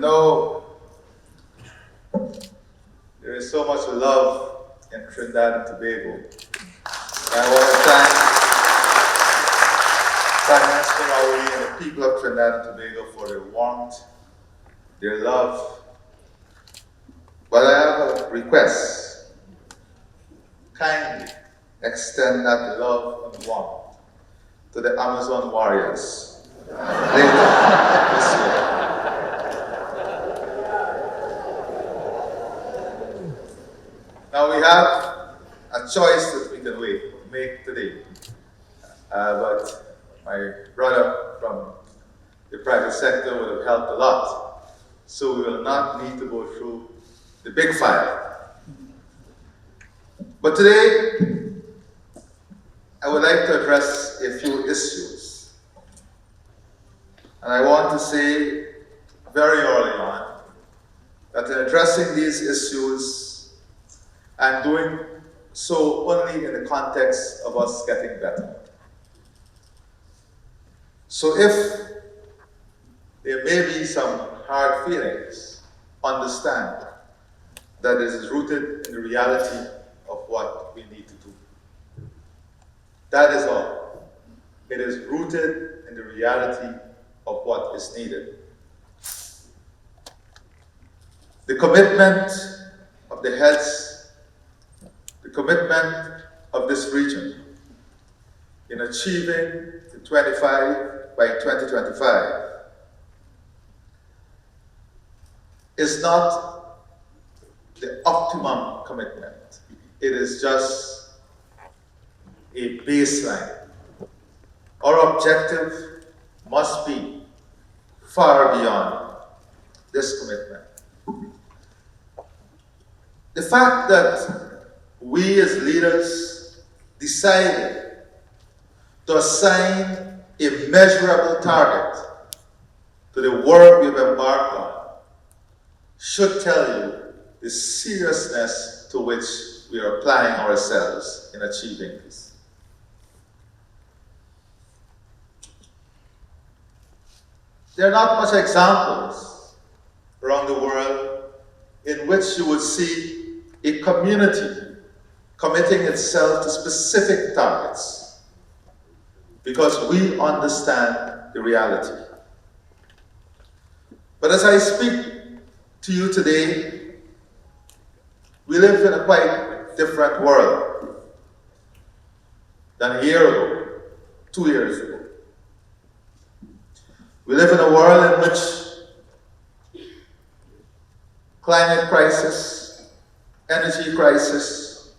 know, there is so much love in Trinidad and Tobago. And I want to thank Mr. Maui and the people of Trinidad and Tobago for their warmth, their love. But I have a request. Kindly extend that love and warmth to the Amazon warriors later this year. Now we have a choice that we can make today. But my brother from the private sector would have helped a lot. So we will not need to go through the big fire. But today, I would like to address a few issues. And I want to say very early on that in addressing these issues, I'm doing so only in the context of us getting better. So if there may be some hard feelings, understand that it is rooted in the reality of what we need to do. That is all. It is rooted in the reality of what is needed. The commitment of the heads, the commitment of this region in achieving the 25 by 2025 is not the optimum commitment. It is just a baseline. Our objective must be far beyond this commitment. The fact that we as leaders decided to assign a measurable target to the work we've embarked on should tell you the seriousness to which we are applying ourselves in achieving this. There are not much examples around the world in which you would see a community committing itself to specific targets because we understand the reality. But as I speak to you today, we live in a quite different world than a year ago, 2 years ago. We live in a world in which climate crisis, energy crisis,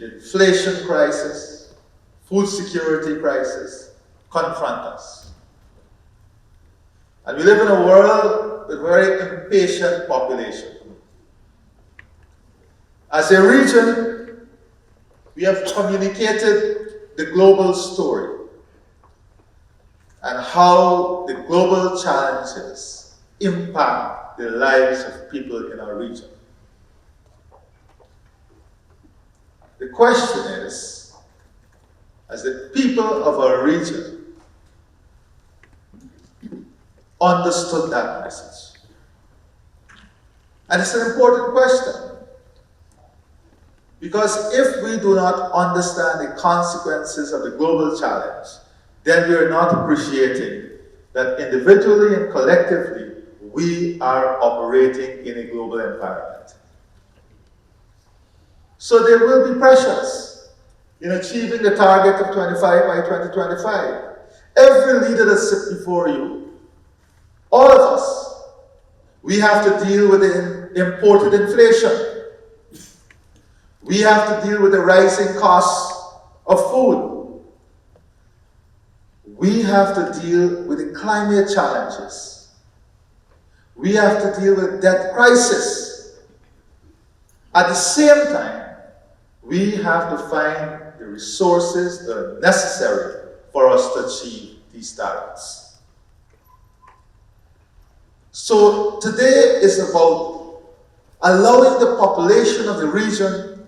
inflation crisis, food security crisis confront us. And we live in a world with a very impatient population. As a region, we have communicated the global story and how the global challenges impact the lives of people in our region. The question is, as the people of our region understood that message? And it's an important question. Because if we do not understand the consequences of the global challenge, then we are not appreciating that individually and collectively, we are operating in a global environment. So there will be pressures in achieving the target of 25 by 2025. Every leader that sits before you, all of us, we have to deal with the imported inflation. We have to deal with the rising costs of food. We have to deal with the climate challenges. We have to deal with debt crisis. At the same time, we have to find the resources that are necessary for us to achieve these targets. So today is about allowing the population of the region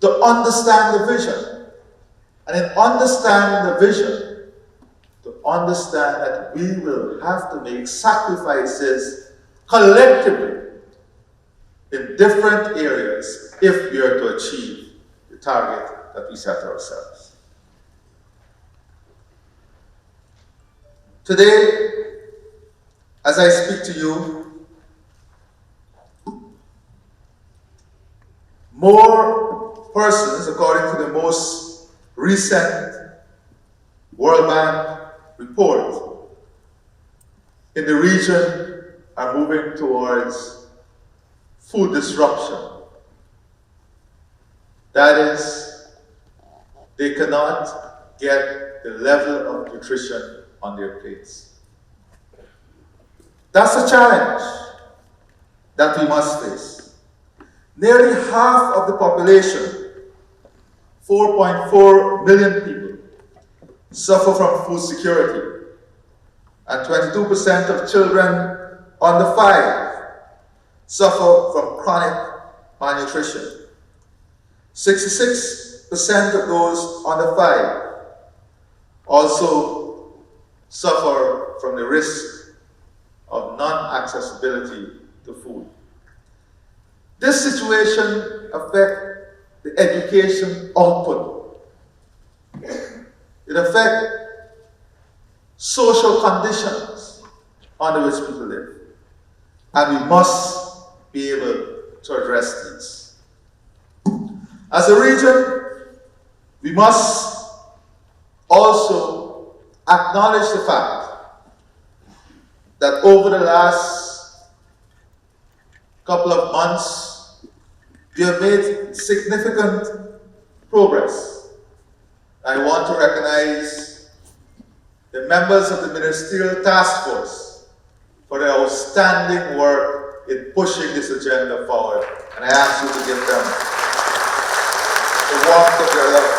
to understand the vision. And in understanding the vision, to understand that we will have to make sacrifices collectively in different areas if we are to achieve the target that we set ourselves. Today, as I speak to you, more persons, according to the most recent World Bank report, in the region are moving towards food disruption. That is, they cannot get the level of nutrition on their plates. That's a challenge that we must face. Nearly half of the population, 4.4 million people, suffer from food security, and 22% of children under 5 suffer from chronic malnutrition. 66% of those under 5 also suffer from the risk of non-accessibility to food. This situation affects the education output. It affects social conditions under which people live. And we must be able to address these. As a region, we must also acknowledge the fact that over the last couple of months, we have made significant progress. I want to recognize the members of the Ministerial Task Force for their outstanding work in pushing this agenda forward, and I ask you to give them the warmth of their love.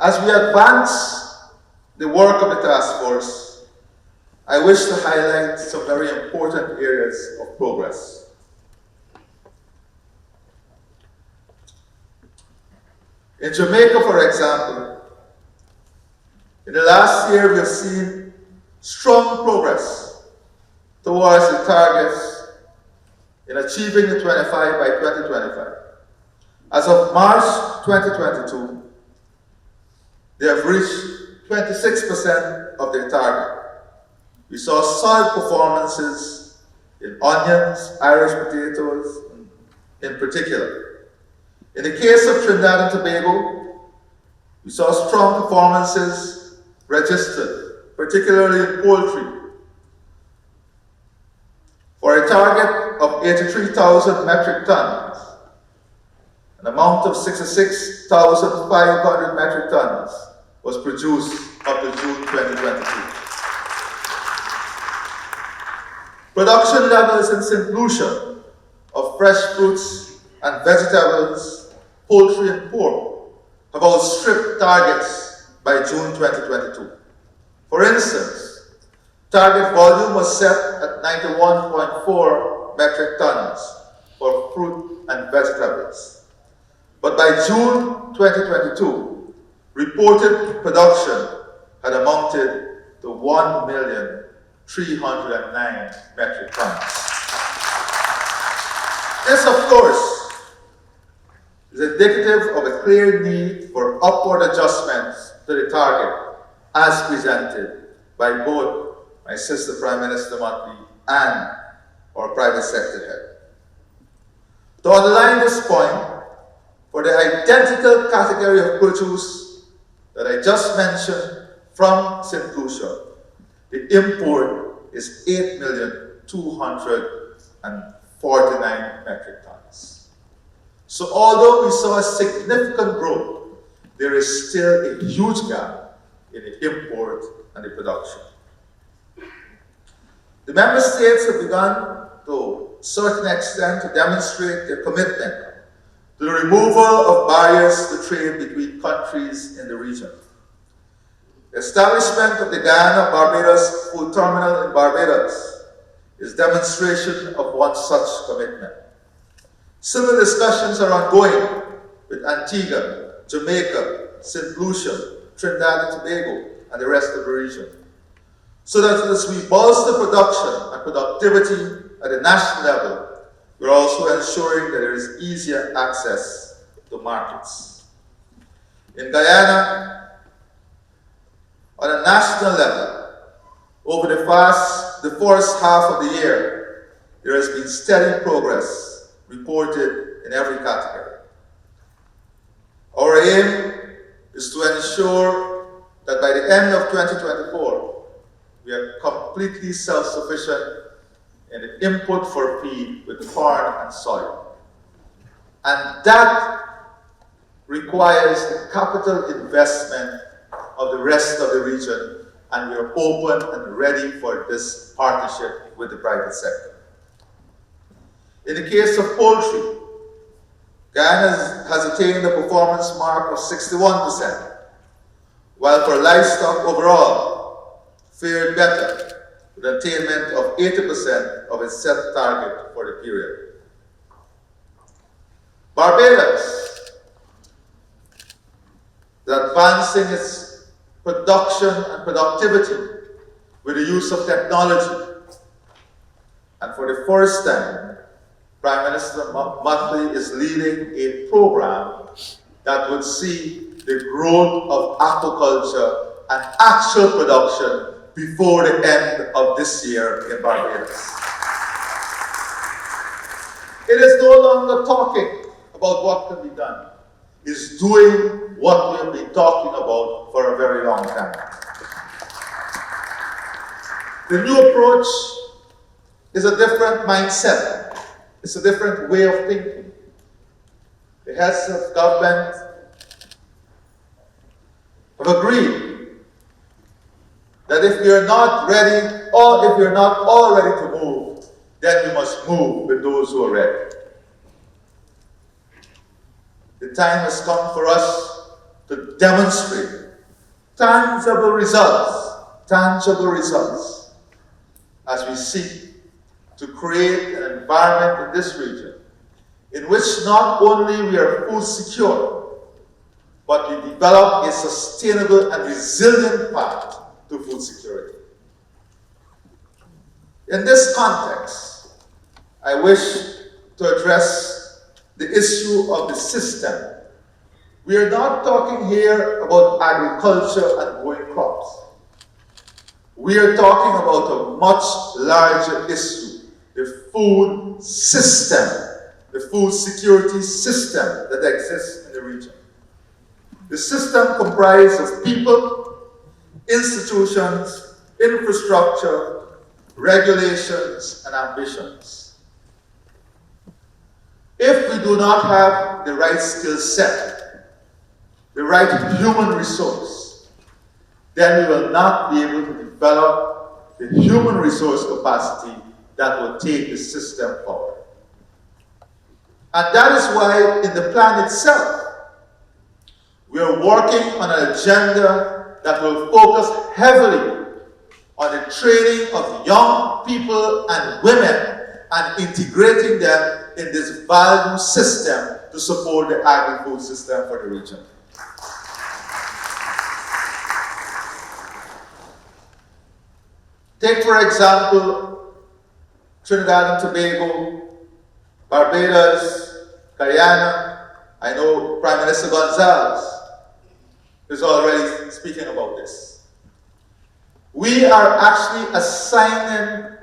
As we advance the work of the task force, I wish to highlight some very important areas of progress. In Jamaica, for example, in the last year we have seen strong progress towards the targets in achieving the 25 by 2025. As of March 2022, they have reached 26% of their target. We saw solid performances in onions, Irish potatoes in particular. In the case of Trinidad and Tobago, we saw strong performances registered, particularly in poultry. For a target of 83,000 metric tons, an amount of 66,500 metric tons was produced up to June 2022. Production levels in St. Lucia of fresh fruits and vegetables, poultry and pork have outstripped targets by June 2022. For instance, target volume was set at 91.4 metric tons for fruit and vegetables. But by June 2022, reported production had amounted to 1,309,000 metric tons. This, of course, is indicative of a clear need for upward adjustments to the target as presented by both my sister Prime Minister Motley and our private sector head. To underline this point, for the identical category of produce that I just mentioned from St. Lucia, the import is 8,249,000 metric tons. So although we saw a significant growth, there is still a huge gap in the import and the production. The member states have begun to a certain extent to demonstrate their commitment to the removal of barriers to trade between countries in the region. The establishment of the Guyana-Barbados Food Terminal in Barbados is demonstration of one such commitment. Similar discussions are ongoing with Antigua Jamaica, St. Lucia, Trinidad and Tobago, and the rest of the region. So that as we bolster production and productivity at the national level, we're also ensuring that there is easier access to markets. In Guyana, on a national level, over the first half of the year, there has been steady progress reported in every category. Our aim is to ensure that by the end of 2024, we are completely self-sufficient in the input for feed with corn and soy. And that requires the capital investment of the rest of the region, and we are open and ready for this partnership with the private sector. In the case of poultry, Guyana has attained a performance mark of 61%, while for livestock overall, fared better, with attainment of 80% of its set target for the period. Barbados is advancing its production and productivity with the use of technology. And for the first time, Prime Minister Mohamed is leading a program that would see the growth of aquaculture and actual production before the end of this year in Barbados. It is no longer talking about what can be done. It's doing what we have been talking about for a very long time. The new approach is a different mindset. It's a different way of thinking. The heads of government have agreed that if we are not ready, or if we are not all ready to move, then we must move with those who are ready. The time has come for us to demonstrate tangible results as we seek to create an environment in this region in which not only we are food secure, but we develop a sustainable and resilient path to food security. In this context, I wish to address the issue of the system. We are not talking here about agriculture and growing crops. We are talking about a much larger issue, the food system, the food security system that exists in the region. The system comprises of people, institutions, infrastructure, regulations, and ambitions. If we do not have the right skill set, the right human resource, then we will not be able to develop the human resource capacity that will take the system forward. And that is why in the plan itself, we are working on an agenda that will focus heavily on the training of young people and women and integrating them in this value system to support the agri-food system for the region. Take, for example, Trinidad and Tobago, Barbados, Guyana. I know Prime Minister Gonzalez is already speaking about this. We are actually assigning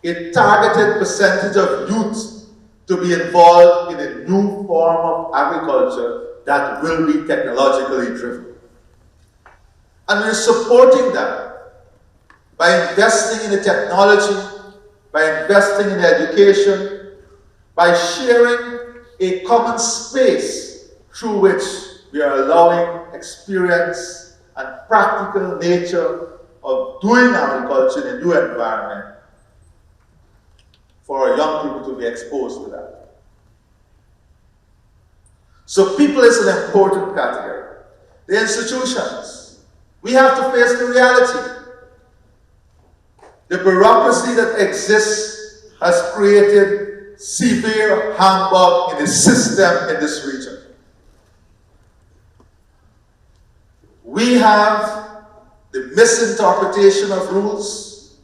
a targeted percentage of youth to be involved in a new form of agriculture that will be technologically driven. And we're supporting that by investing in the technology, by investing in education, by sharing a common space through which we are allowing experience and practical nature of doing agriculture in a new environment for our young people to be exposed to that. So people is an important category. The institutions, we have to face the reality. The bureaucracy that exists has created severe humbug in the system in this region. We have the misinterpretation of rules.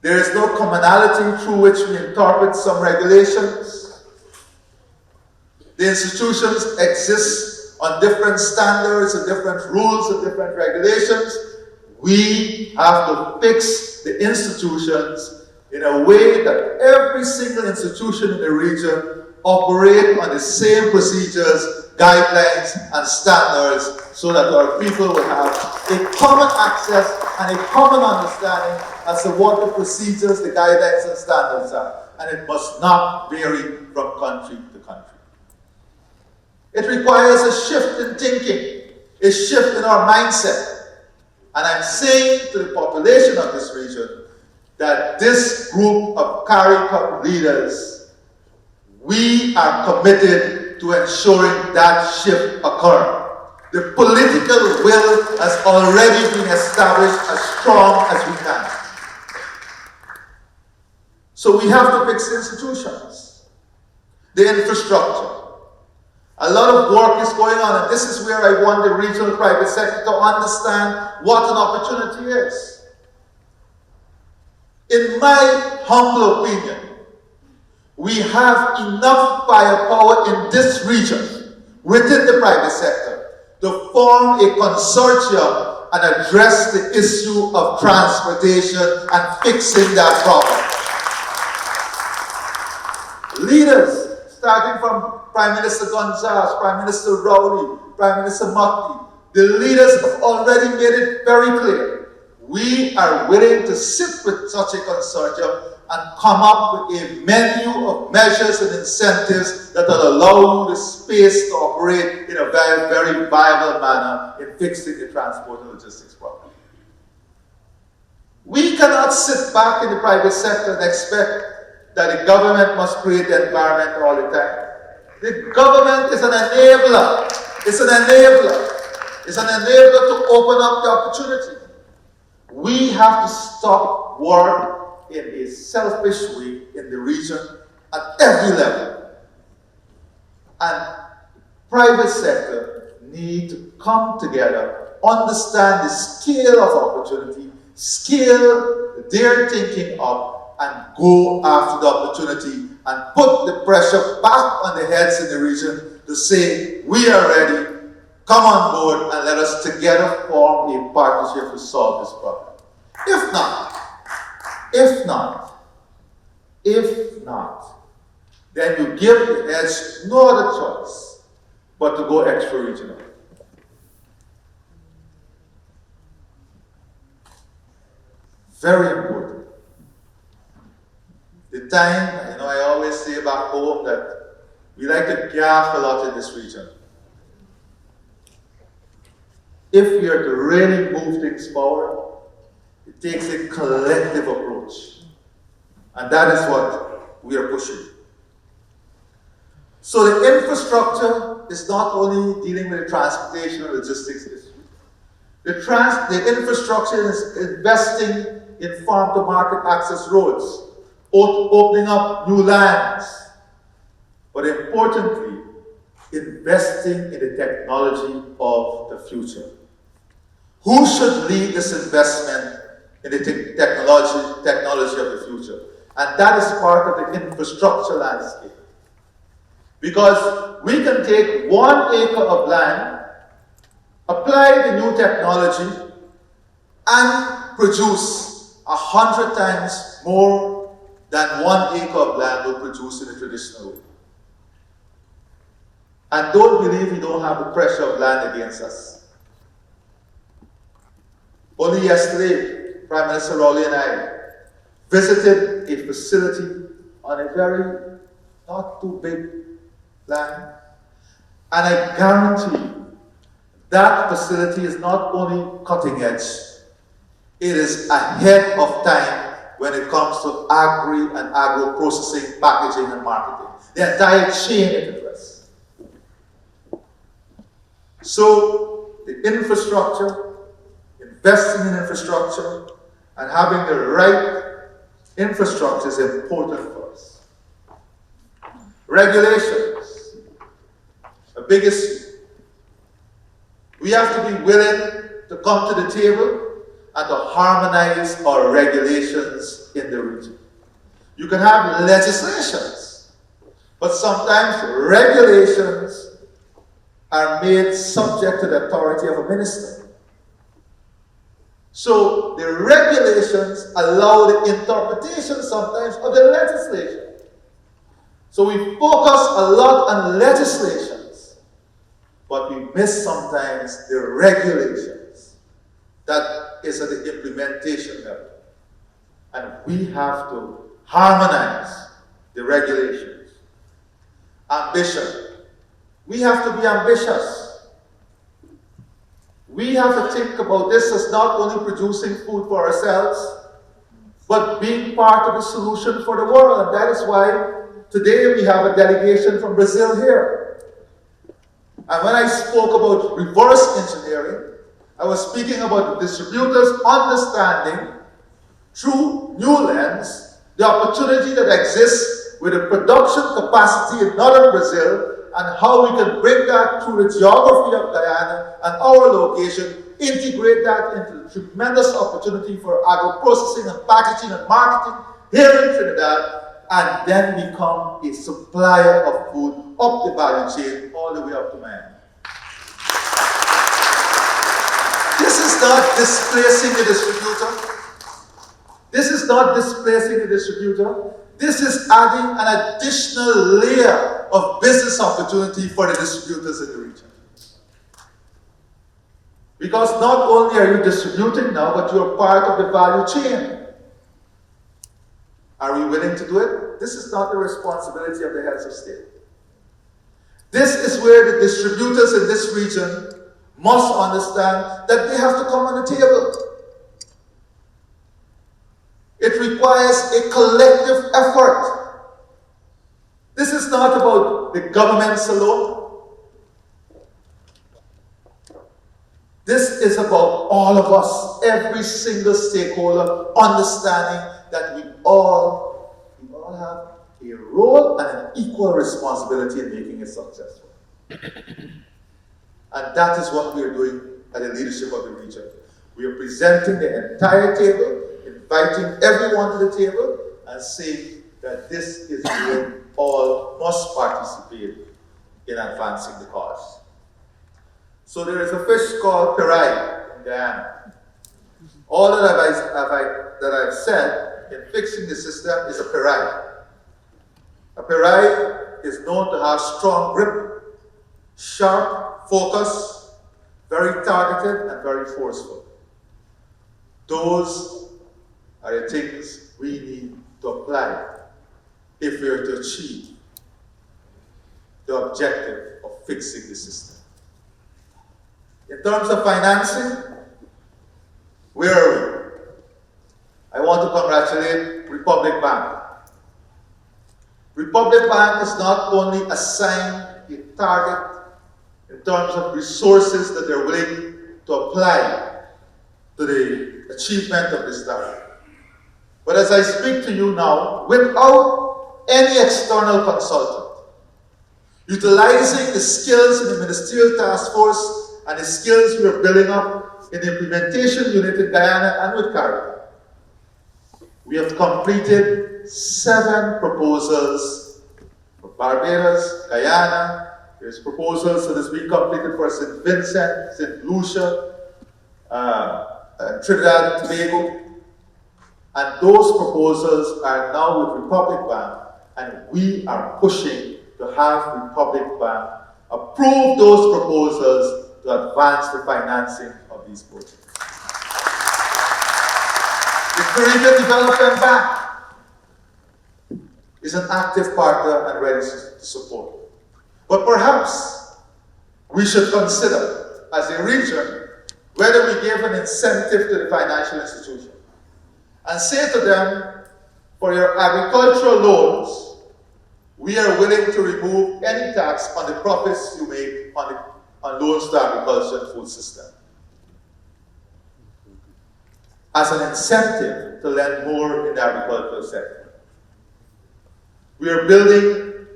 There is no commonality through which we interpret some regulations. The institutions exist on different standards and different rules and different regulations. We have to fix the institutions in a way that every single institution in the region operate on the same procedures, guidelines, and standards so that our people will have a common access and a common understanding as to what the procedures, the guidelines, and standards are. And it must not vary from country to country. It requires a shift in thinking, a shift in our mindset. And I'm saying to the population of this region that this group of CARICOM leaders, we are committed to ensuring that shift occurs. The political will has already been established as strong as we can. So we have to fix the institutions, the infrastructure. A lot of work is going on, and this is where I want the regional private sector to understand what an opportunity is. In my humble opinion, we have enough firepower in this region, within the private sector, to form a consortium and address the issue of transportation and fixing that problem. Leaders, starting from Prime Minister Gonzalez, Prime Minister Rowley, Prime Minister Mukti, the leaders have already made it very clear. We are willing to sit with such a consortium and come up with a menu of measures and incentives that will allow you the space to operate in a very, very viable manner in fixing the transport and logistics problem. We cannot sit back in the private sector and expect that the government must create the environment all the time. The government is an enabler. It's an enabler. It's an enabler to open up the opportunity. We have to stop work in a selfish way in the region at every level. And private sector need to come together, understand the scale of opportunity, scale their thinking up, and go after the opportunity and put the pressure back on the heads in the region to say, we are ready, come on board and let us together form a partnership to solve this problem. If not, then you give the heads no other choice but to go extra-regional. Very important. The time, I always say back home that we like to gaffe a lot in this region. If we are to really move things forward, it takes a collective approach. And that is what we are pushing. So the infrastructure is not only dealing with the transportation and logistics issue. The infrastructure is investing in farm-to-market access roads, opening up new lands, but importantly, investing in the technology of the future. Who should lead this investment in the technology of the future? And that is part of the infrastructure landscape. Because we can take 1 acre of land, apply the new technology, and produce 100 times more than 1 acre of land will produce in a traditional way. And don't believe we don't have the pressure of land against us. Only yesterday, Prime Minister Rowley and I visited a facility on a very not too big land. And I guarantee you, that facility is not only cutting edge, it is ahead of time when it comes to agri and agro-processing, packaging and marketing. The entire chain it addresses. So, the infrastructure, investing in infrastructure, and having the right infrastructure is important for us. Regulations, a big issue. We have to be willing to come to the table and to harmonize our regulations in the region. You can have legislations, but sometimes regulations are made subject to the authority of a minister. So the regulations allow the interpretation sometimes of the legislation. So we focus a lot on legislations, but we miss sometimes the regulations. That is at the implementation level. And we have to harmonize the regulations. Ambition. We have to be ambitious. We have to think about this as not only producing food for ourselves, but being part of the solution for the world. And that is why today we have a delegation from Brazil here. And when I spoke about reverse engineering, I was speaking about the distributors understanding through new lens the opportunity that exists with the production capacity in northern Brazil and how we can bring that through the geography of Guyana and our location, integrate that into the tremendous opportunity for agro-processing and packaging and marketing here in Trinidad, and then become a supplier of food up the value chain all the way up to Miami. This is not displacing the distributor. This is not displacing the distributor. This is adding an additional layer of business opportunity for the distributors in the region. Because not only are you distributing now, but you are part of the value chain. Are we willing to do it? This is not the responsibility of the heads of state. This is where the distributors in this region must understand that they have to come on the table. It requires a collective effort. This is not about the governments alone. This is about all of us, every single stakeholder, understanding that we all have a role and an equal responsibility in making it successful. And that is what we are doing at the leadership of the region. We are presenting the entire table, inviting everyone to the table, and saying that this is where all must participate in advancing the cause. So there is a fish called perai in Guyana. All that I've said in fixing the system is a perai. A perai is known to have strong grip, sharp focus, very targeted and very forceful. Those are the things we need to apply if we are to achieve the objective of fixing the system. In terms of financing, where are we? I want to congratulate Republic Bank. Republic Bank has not only assigned a target in terms of resources that they're willing to apply to the achievement of this target, but as I speak to you now, without any external consultant, utilizing the skills in the Ministerial Task Force and the skills we are building up in the implementation unit in Guyana and with CARICOM, we have completed 7 proposals for Barbados, Guyana. There's proposals that has been completed for St. Vincent, St. Lucia, Trinidad and Tobago. And those proposals are now with Republic Bank, and we are pushing to have Republic Bank approve those proposals to advance the financing of these projects. The Caribbean Development Bank is an active partner and ready to support. But perhaps we should consider, as a region, whether we give an incentive to the financial institution and say to them, for your agricultural loans, we are willing to remove any tax on the profits you make on loans to agriculture and food system, as an incentive to lend more in the agricultural sector. We are building,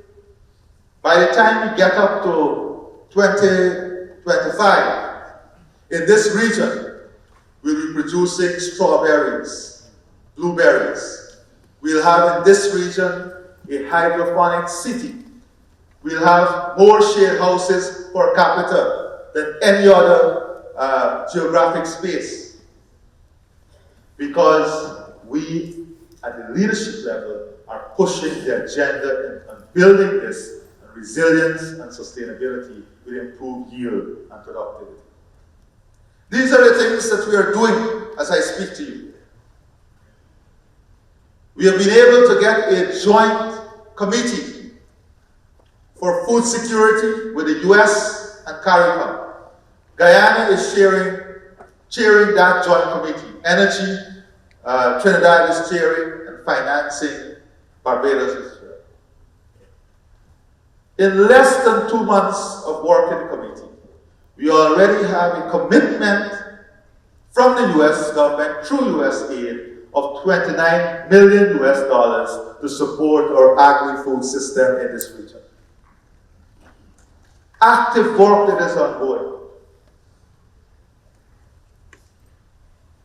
by the time we get up to 2025, In this region, we'll be producing strawberries, blueberries. We'll have in this region a hydroponic city. We'll have more shade houses per capita than any other geographic space. Because we, at the leadership level, are pushing the agenda and building this resilience and sustainability with improved yield and productivity. These are the things that we are doing as I speak to you. We have been able to get a joint committee for food security with the US and CARICOM. Guyana is chairing that joint committee. Energy, Trinidad is chairing, and financing, Barbados is chairing. In less than 2 months of work in the committee, we already have a commitment from the US government through US aid of $29 million to support our agri-food system in this region. Active work that is ongoing.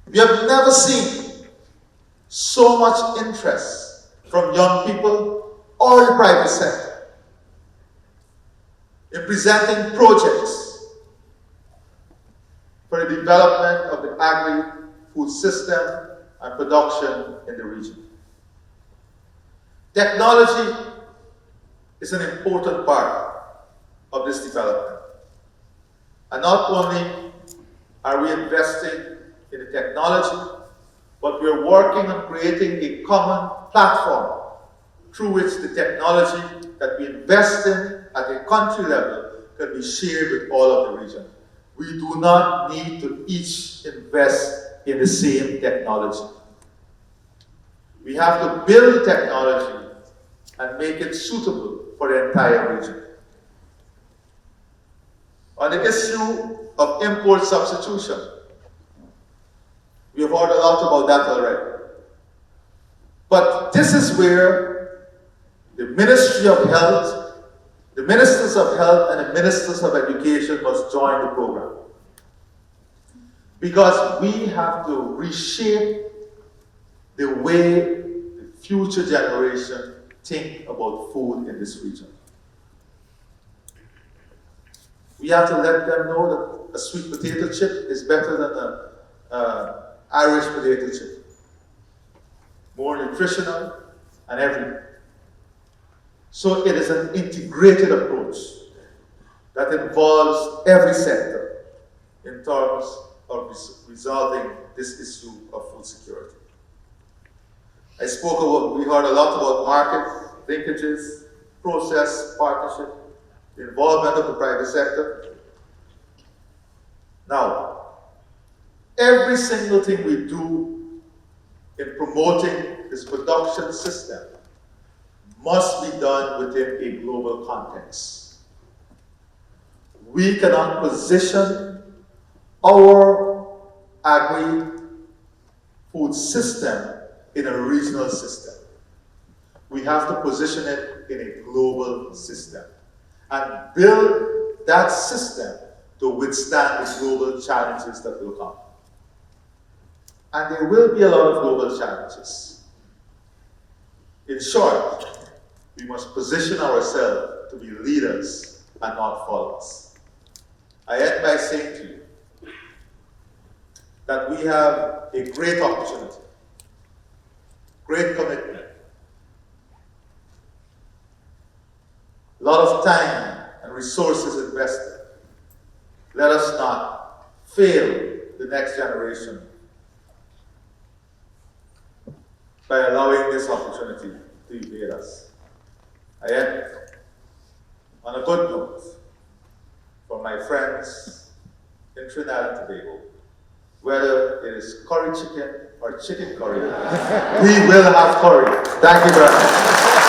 We have never seen so much interest from young people or the private sector in presenting projects for the development of the agri-food system and production in the region. Technology is an important part of this development. And not only are we investing in the technology, but we are working on creating a common platform through which the technology that we invest in at a country level can be shared with all of the region. We do not need to each invest in the same technology. We have to build technology and make it suitable for the entire region. On the issue of import substitution, we have heard a lot about that already. But this is where the Ministry of Health, the Ministers of Health and the Ministers of Education must join the program. Because we have to reshape the way the future generation think about food in this region. We have to let them know that a sweet potato chip is better than an Irish potato chip. More nutritional and everything. So it is an integrated approach that involves every sector in terms of resolving this issue of food security. We heard a lot about market linkages, process, partnership, the involvement of the private sector. Now, every single thing we do in promoting this production system must be done within a global context. We cannot position our agri-food system in a regional system. We have to position it in a global system and build that system to withstand the global challenges that will come. And there will be a lot of global challenges. In short, we must position ourselves to be leaders and not followers. I end by saying to you that we have a great opportunity, great commitment, a lot of time and resources invested. Let us not fail the next generation by allowing this opportunity to evade us. I end on a good note for my friends in Trinidad and Tobago. Whether it is curry chicken or chicken curry, we will have curry. Thank you very much.